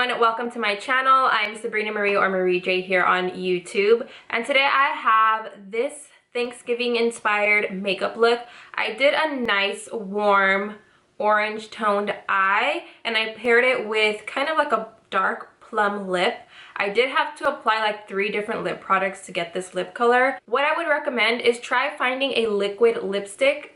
everyone, welcome to my channel. I'm Sabrina Marie or Marie J here on YouTube, and today I have this Thanksgiving inspired makeup look. I did a nice warm orange toned eye and I paired it with kind of like a dark plum lip. I did have to apply like 3 different lip products to get this lip color. What I would recommend is try finding a liquid lipstick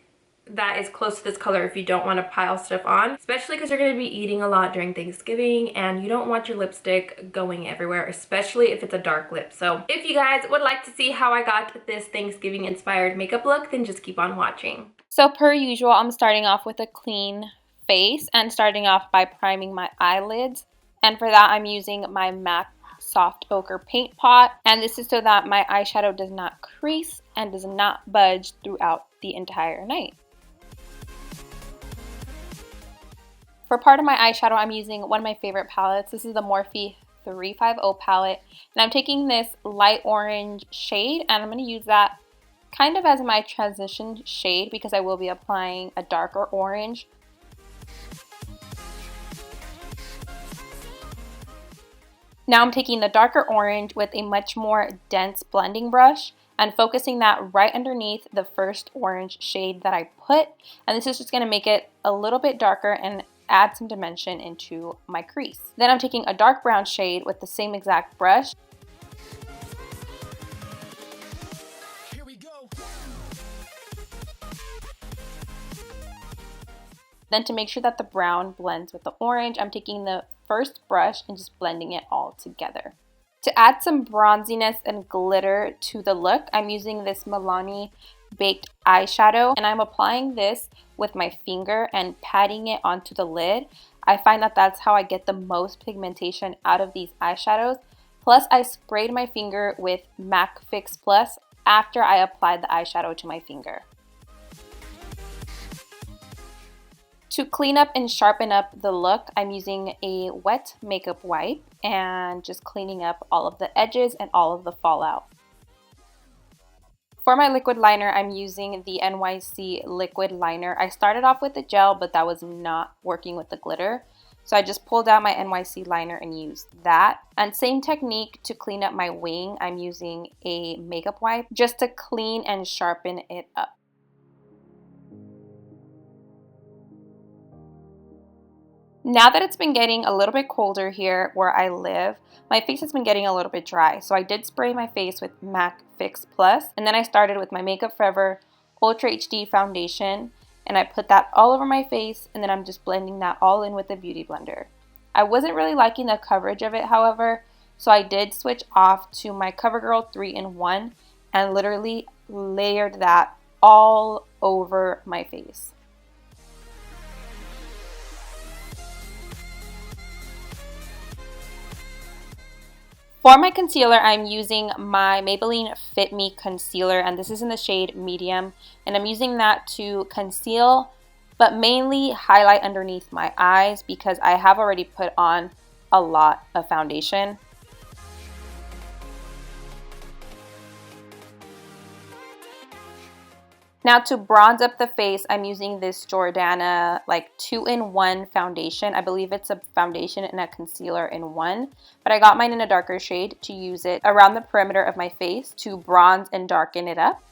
that is close to this color if you don't want to pile stuff on, especially because you're going to be eating a lot during Thanksgiving and you don't want your lipstick going everywhere, especially if it's a dark lip. So if you guys would like to see how I got this Thanksgiving inspired makeup look, then just keep on watching. So per usual, I'm starting off with a clean face and starting off by priming my eyelids, and for that I'm using my MAC Soft Ochre paint pot, and this is so that my eyeshadow does not crease and does not budge throughout the entire night. For part of my eyeshadow, I'm using one of my favorite palettes. This is the Morphe 35O palette, and I'm taking this light orange shade and I'm going to use that kind of as my transition shade because I will be applying a darker orange. Now I'm taking the darker orange with a much more dense blending brush and focusing that right underneath the first orange shade that I put, and this is just going to make it a little bit darker and add some dimension into my crease. Then I'm taking a dark brown shade with the same exact brush. Here we go. Then to make sure that the brown blends with the orange, I'm taking the first brush and just blending it all together. To add some bronziness and glitter to the look, I'm using this Milani baked eyeshadow, and I'm applying this with my finger and patting it onto the lid. I find that that's how I get the most pigmentation out of these eyeshadows. Plus, I sprayed my finger with MAC Fix Plus after I applied the eyeshadow to my finger. To clean up and sharpen up the look, I'm using a wet makeup wipe and just cleaning up all of the edges and all of the fallout. For my liquid liner, I'm using the NYC Liquid Liner. I started off with the gel, but that was not working with the glitter. So I just pulled out my NYC liner and used that. And same technique to clean up my wing. I'm using a makeup wipe just to clean and sharpen it up. Now that it's been getting a little bit colder here where I live, my face has been getting a little bit dry. So I did spray my face with MAC Fix Plus, and then I started with my Makeup Forever Ultra HD foundation, and I put that all over my face, and then I'm just blending that all in with the Beauty Blender. I wasn't really liking the coverage of it, however, so I did switch off to my Covergirl 3-in-1 and literally layered that all over my face. For my concealer, I'm using my Maybelline Fit Me concealer, and this is in the shade medium, and I'm using that to conceal but mainly highlight underneath my eyes because I have already put on a lot of foundation. Now to bronze up the face, I'm using this Jordana like 2-in-1 foundation. I believe it's a foundation and a concealer in one, but I got mine in a darker shade to use it around the perimeter of my face to bronze and darken it up.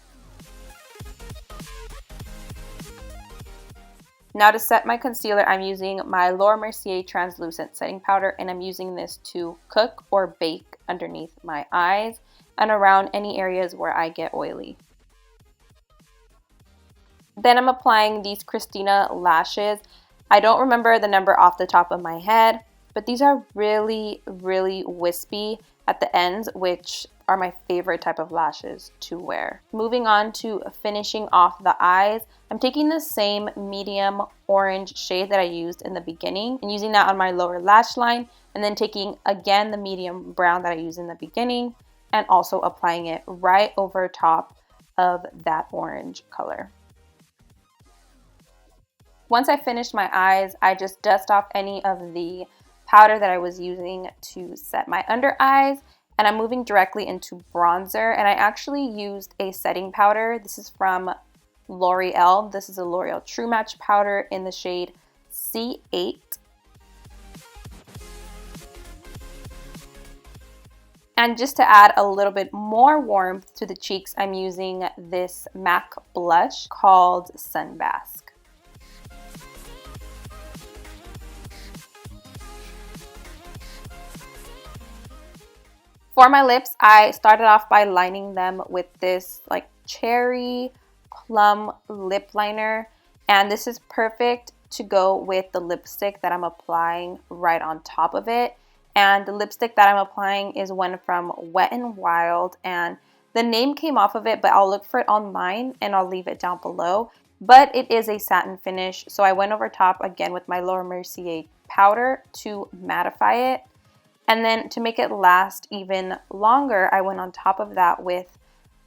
Now to set my concealer, I'm using my Mercier translucent setting powder, and I'm using this to cook or bake underneath my eyes and around any areas where I get oily. Then I'm applying these Christina Lashes. I don't remember the number off the top of my head, but these are really, really wispy at the ends, which are my favorite type of lashes to wear. Moving on to finishing off the eyes, I'm taking the same medium orange shade that I used in the beginning and using that on my lower lash line, and then taking again the medium brown that I used in the beginning and also applying it right over top of that orange color. Once I finished my eyes, I just dust off any of the powder that I was using to set my under eyes, and I'm moving directly into bronzer, and I actually used a setting powder. This is from L'Oreal. This is a L'Oreal True Match powder in the shade C8. And just to add a little bit more warmth to the cheeks, I'm using this MAC blush called Sunbasque. For my lips, I started off by lining them with this like cherry plum lip liner, and this is perfect to go with the lipstick that I'm applying right on top of it. And the lipstick that I'm applying is one from Wet n Wild, and the name came off of it, but I'll look for it online and I'll leave it down below. But it is a satin finish, so I went over top again with my Laura Mercier powder to mattify it. And then to make it last even longer, I went on top of that with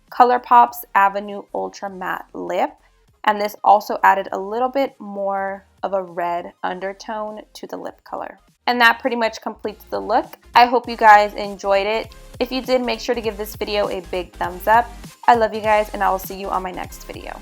Colourpop's Avenue Ultra Matte Lip. And this also added a little bit more of a red undertone to the lip color. And that pretty much completes the look. I hope you guys enjoyed it. If you did, make sure to give this video a big thumbs up. I love you guys, and I will see you on my next video.